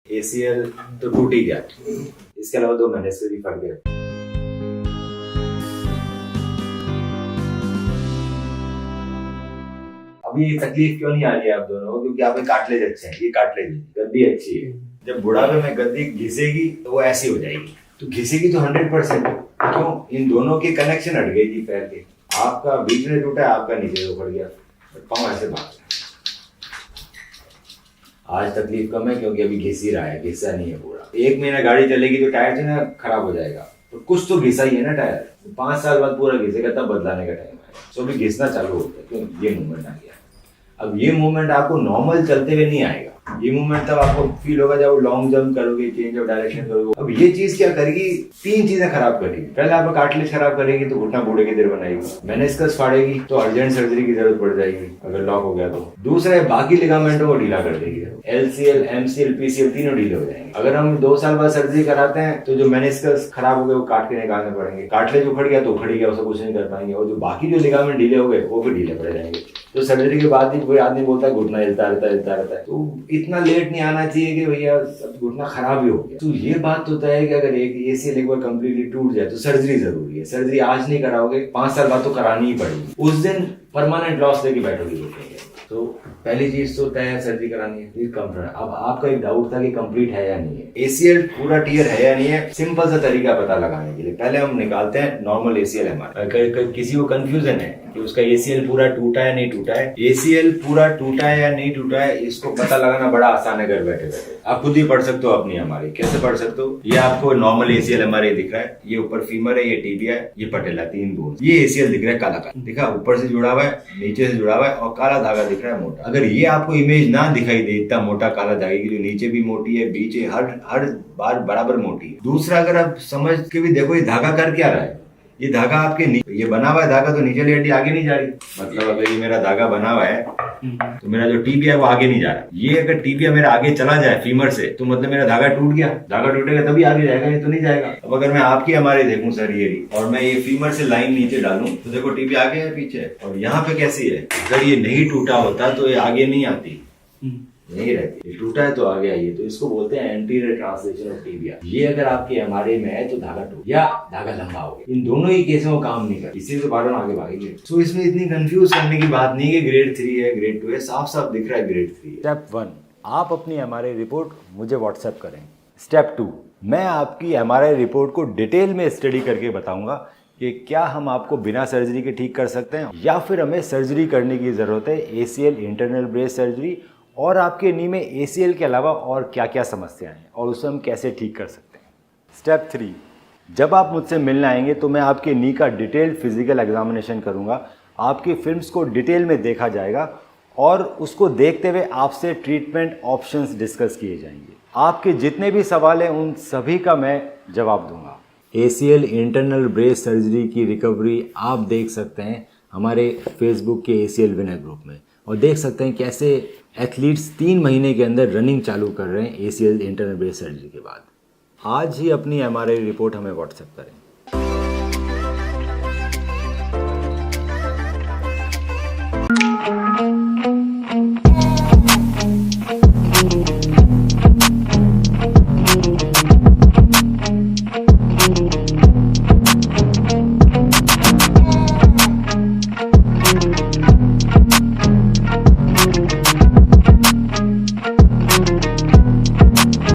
ACL तो टूट ही गया, इसके अलावा 2 महीने से भी फट गए। अब ये तकलीफ क्यों नहीं आ रही है आप दोनों को? क्योंकि आपके कार्टिलेज अच्छे हैं, ये कार्टिलेज गद्दी अच्छी है। जब बुढ़ापे में गद्दी घिसेगी तो वो ऐसी हो जाएगी, तो घिसेगी तो 100%। क्यों? इन दोनों के कनेक्शन हट गए जी पैर के। आपका बीच में टूटा है, आपका नीचे से उखड़ गया, पाँव ऐसे भाग। आज तकलीफ कम है क्योंकि अभी घिस ही रहा है, घिसा नहीं है पूरा। 1 महीना गाड़ी चलेगी तो टायर जो है ना खराब हो जाएगा, तो कुछ तो घिसा ही है ना टायर। 5 साल बाद पूरा घिसेगा, तब बदलाने का टाइम है। तो अभी घिसना चालू हो गया, क्यों? ये मूवमेंट आ गया। अब ये मूवमेंट आपको नॉर्मल चलते हुए नहीं आएगा, ये मूवमेंट तब आपको फील होगा जब लॉन्ग जंप करोगे, चेंज ऑफ डायरेक्शन करोगे। अब ये चीज क्या करेगी? 3 चीजें खराब करेगी। पहले आपका कार्टिलेज खराब करेगी तो घुटना बूढ़े की तरह बनाएगी। मेनिस्कस फाड़ेगी तो अर्जेंट सर्जरी की जरूरत पड़ जाएगी अगर लॉक हो गया तो। दूसरा है बाकी लिगामेंटों को ढीला कर देगी। LCL, MCL, PCL तीनों ढीले हो जाएंगे। अगर हम 2 साल बाद सर्जरी कराते हैं तो जो मेनिस्कस खराब हो गए वो काट के निकालने पड़ेंगे। कार्टिलेज उखड़ गया तो उखड़ गया, उससे कुछ नहीं कर पाएंगे। और जो बाकी जो लिगामेंट ढीले हो गए वो भी ढीले पड़ जाएंगे। तो सर्जरी के बाद ही कोई आदमी बोलता है घुटना हिलता रहता है। तो इतना लेट नहीं आना चाहिए कि भैया अब घुटना खराब ही हो गया। तो ये बात तो तय है कि अगर एक ACL एक बार कम्प्लीटली टूट जाए तो सर्जरी जरूरी है। सर्जरी आज नहीं कराओगे, 5 साल बाद तो करानी ही पड़ेगी। उस दिन परमानेंट लॉस लेके बैठोगे घुटने। तो पहली चीज तो तय है, सर्जरी करानी है, फिर कंप्लीट। अब आपका एक डाउट था कि कंप्लीट है या नहीं है, ACL पूरा टियर है या नहीं है। सिंपल सा तरीका पता लगाने के लिए पहले हम निकालते हैं नॉर्मल ACL हमारा। किसी को कंफ्यूजन है कि उसका ACL पूरा टूटा है नहीं टूटा है। ACL पूरा टूटा है या नहीं टूटा है, इसको पता लगाना बड़ा आसान है घर बैठे बैठे। आप खुद ही पढ़ सकते हो अपनी हमारी। कैसे पढ़ सकते हो? ये आपको नॉर्मल ACL हमारे दिख रहा है, ये ऊपर फीमर है, ये टिबिया है, ये पटेला, 3 बोन। ये ACL दिख रहा है काला काला, दिखा? ऊपर से जुड़ा हुआ है, नीचे से जुड़ा हुआ है और काला धागा दिख रहा है मोटा। अगर ये आपको इमेज ना दिखाई दे इतना मोटा काला धागे की, जो नीचे भी मोटी है, बीच हर बार बराबर मोटी है। दूसरा, अगर आप समझ के भी देखो ये धागा कर क्या रहा है। ये धागा आपके ये बना हुआ है धागा, तो नीचे हड्डी आगे नहीं जा रही। मतलब अगर ये मेरा धागा बना हुआ है तो मेरा जो टिबिया है वो आगे नहीं जा रहा। ये अगर टिबिया मेरा आगे चला जाए फीमर से, तो मतलब मेरा धागा टूट गया। धागा टूटेगा तभी आगे जाएगा, ये तो नहीं जाएगा। अब अगर मैं आपकी हमारे देखूं सर ये और मैं ये फीमर से लाइन नीचे डालूं तो देखो टिबिया आगे है पीछे, और यहाँ पे कैसी है? अगर ये नहीं टूटा होता तो ये आगे नहीं आती, नहीं रहती। ये टूटा है तो आगे आई है, तो इसको बोलते हैं एंटीरियर ट्रांसलेशन ऑफ टिबिया। ये अगर आपके MRI में है तो धागा टूट या धागा लंबा हो गया, इन दोनों ही केसों में काम नहीं कर, इसी से बार आगे भागेंगे। तो इसमें इतनी कंफ्यूज करने की बात नहीं है कि ग्रेड 3 है ग्रेड 2 है, साफ साफ दिख रहा है ग्रेड 3 है। स्टेप 1, आप अपनी MRI रिपोर्ट मुझे व्हाट्सएप करें। स्टेप 2, मैं आपकी MRI रिपोर्ट को डिटेल में स्टडी करके बताऊंगा कि क्या हम आपको बिना सर्जरी के ठीक कर सकते हैं या फिर हमें सर्जरी करने की जरूरत है, ACL इंटरनल ब्रेस सर्जरी, और आपके नी में ACL के अलावा और क्या क्या समस्याएं हैं और उसे हम कैसे ठीक कर सकते हैं। स्टेप 3, जब आप मुझसे मिलने आएंगे तो मैं आपके नी का डिटेल्ड फिजिकल एग्जामिनेशन करूंगा। आपकी फिल्म्स को डिटेल में देखा जाएगा और उसको देखते हुए आपसे ट्रीटमेंट ऑप्शंस डिस्कस किए जाएंगे। आपके जितने भी सवाल हैं उन सभी का मैं जवाब दूंगा। ACL इंटरनल ब्रेस सर्जरी की रिकवरी आप देख सकते हैं हमारे फेसबुक के ACL विनर ग्रुप में, और देख सकते हैं कैसे एथलीट्स 3 महीने के अंदर रनिंग चालू कर रहे हैं ACL इंटरनल ब्रेस सर्जरी के बाद। आज ही अपनी MRI रिपोर्ट हमें व्हाट्सएप करें।